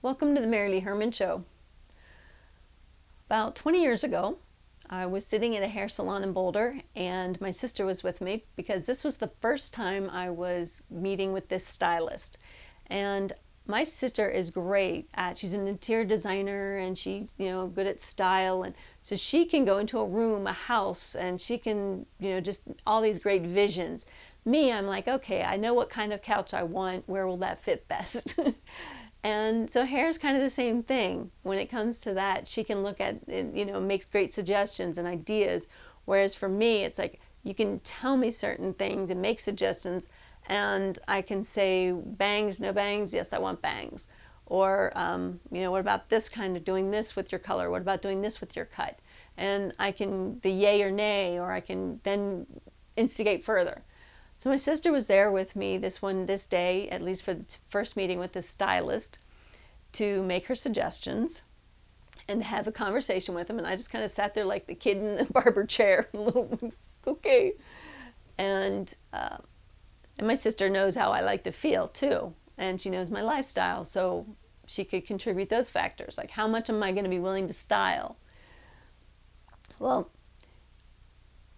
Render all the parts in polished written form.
Welcome to the MaryLee Herrmann Show. About 20 years ago, I was sitting at a hair salon in Boulder, and my sister was with me because this was the first time I was meeting with this stylist. And my sister is great she's an interior designer, and she's, good at style. And so she can go into a room, a house, and she can, just all these great visions. Me, I'm like, okay, I know what kind of couch I want. Where will that fit best? And so hair is kind of the same thing. When it comes to that, she can look at, makes great suggestions and ideas. Whereas for me, it's like, you can tell me certain things and make suggestions, and I can say, bangs, no bangs, yes, I want bangs. Or, what about this kind of doing this with your color? What about doing this with your cut? And I can, the yay or nay, or I can then instigate further. So my sister was there with me this day, at least for the first meeting with the stylist, to make her suggestions and have a conversation with him. And I just kind of sat there like the kid in the barber chair, okay. And my sister knows how I like to feel too, and she knows my lifestyle, so she could contribute those factors, like how much am I going to be willing to style? Well,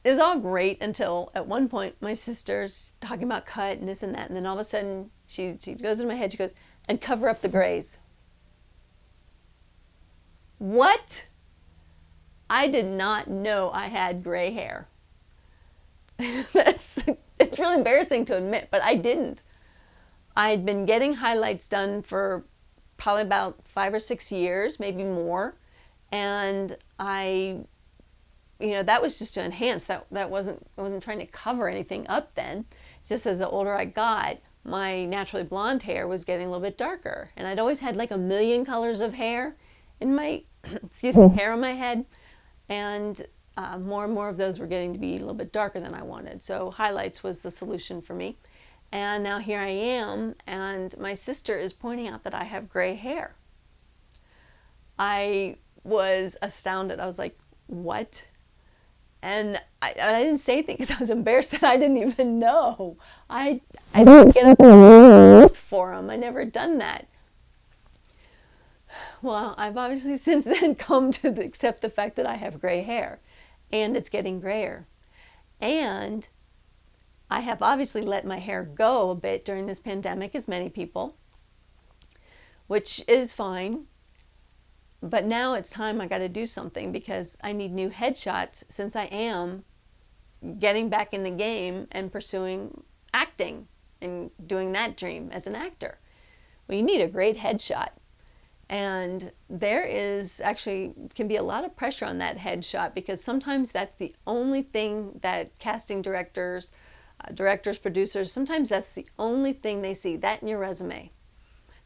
it was all great until at one point my sister's talking about cut and this and that, and then all of a sudden she goes in my head, she goes, and cover up the grays. What? I did not know I had gray hair. It's really embarrassing to admit, but I didn't. I'd been getting highlights done for probably about 5 or 6 years, maybe more, and that was just to enhance. I wasn't trying to cover anything up then. It's just as the older I got, my naturally blonde hair was getting a little bit darker. And I'd always had like a million colors of hair in my, hair on my head. And more and more of those were getting to be a little bit darker than I wanted. So highlights was the solution for me. And now here I am, and my sister is pointing out that I have gray hair. I was astounded. I was like, what? And I didn't say anything because I was embarrassed that I didn't even know. I didn't get up and look for them. I never done that. Well, I've obviously since then come to accept the fact that I have gray hair, and it's getting grayer. And I have obviously let my hair go a bit during this pandemic, as many people, which is fine. But now it's time I got to do something because I need new headshots since I am getting back in the game and pursuing acting and doing that dream as an actor. Well, you need a great headshot. And there is actually can be a lot of pressure on that headshot because sometimes that's the only thing that casting directors, producers, sometimes that's the only thing they see, that in your resume.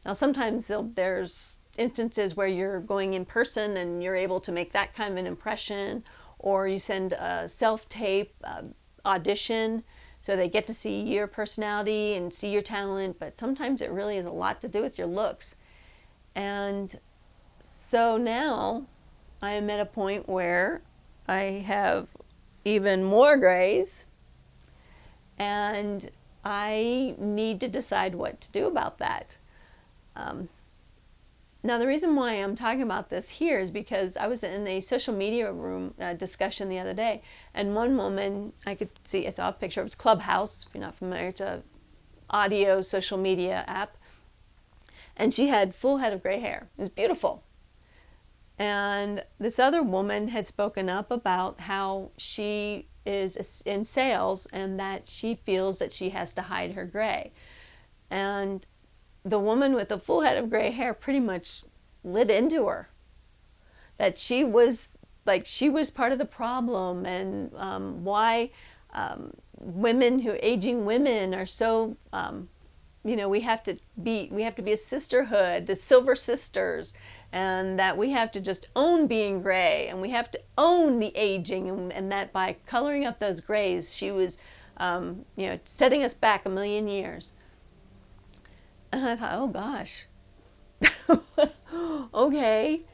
Now sometimes there's instances where you're going in person and you're able to make that kind of an impression, or you send a self-tape audition so they get to see your personality and see your talent, but sometimes it really has a lot to do with your looks. And so now I am at a point where I have even more grays, and I need to decide what to do about that. Now, the reason why I'm talking about this here is because I was in a social media room discussion the other day, and one woman I saw a picture. It was Clubhouse, if you're not familiar, it's an audio social media app, and she had full head of gray hair. It was beautiful. And this other woman had spoken up about how she is in sales and that she feels that she has to hide her gray. And the woman with the full head of gray hair pretty much lit into her that she was part of the problem, and why aging women are so we have to be a sisterhood, the Silver Sisters, and that we have to just own being gray, and we have to own the aging, and that by coloring up those grays, she was setting us back a million years. And I thought, oh gosh, okay,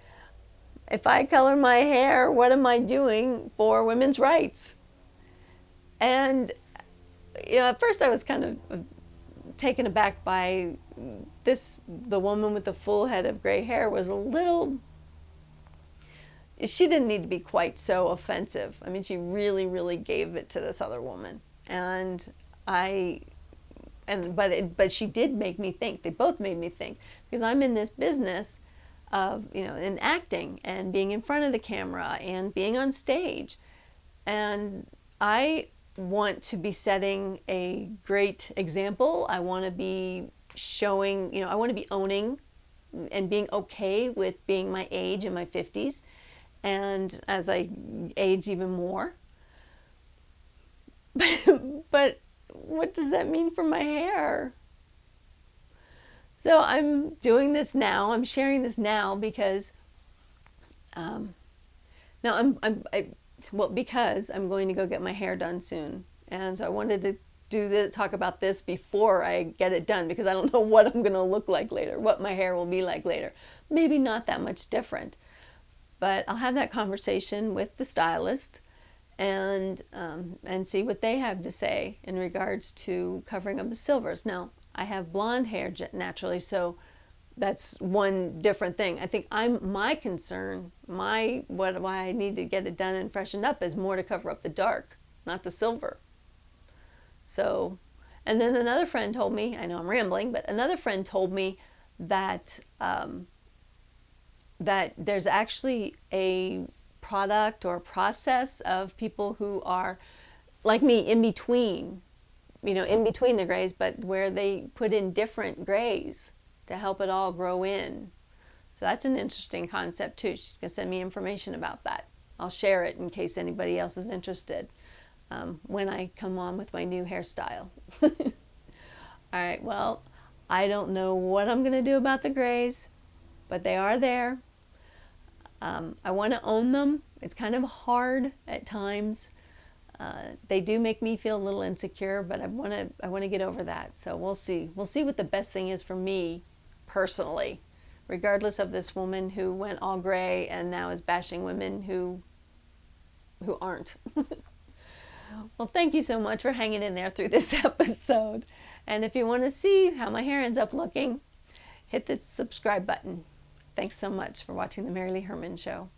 if I color my hair, what am I doing for women's rights? And at first I was kind of taken aback by the woman with the full head of gray hair was a little, she didn't need to be quite so offensive. I mean, she really, really gave it to this other woman. But she did make me think. They both made me think, because I'm in this business of, in acting and being in front of the camera and being on stage. And I want to be setting a great example. I want to be showing, I want to be owning and being okay with being my age in my 50s. And as I age even more. But what does that mean for my hair? So I'm doing this now. I'm sharing this now because because I'm going to go get my hair done soon. And so I wanted to talk about this before I get it done, because I don't know what I'm going to look like later, what my hair will be like later. Maybe not that much different. But I'll have that conversation with the stylist and see what they have to say in regards to covering up the silvers. Now, I have blonde hair naturally, so that's one different thing. I think my concern, why I need to get it done and freshened up is more to cover up the dark, not the silver. So, and then another friend told me, I know I'm rambling, but another friend told me that that there's actually a product or process of people who are like me, in between the grays, but where they put in different grays to help it all grow in. So that's an interesting concept too. She's going to send me information about that. I'll share it in case anybody else is interested when I come on with my new hairstyle. All right, well, I don't know what I'm going to do about the grays, but they are there. I want to own them. It's kind of hard at times. They do make me feel a little insecure, but I want to get over that. So we'll see. We'll see what the best thing is for me personally, regardless of this woman who went all gray and now is bashing women who aren't. Well, thank you so much for hanging in there through this episode. And if you want to see how my hair ends up looking, hit the subscribe button. Thanks so much for watching the MaryLee Herrmann Show.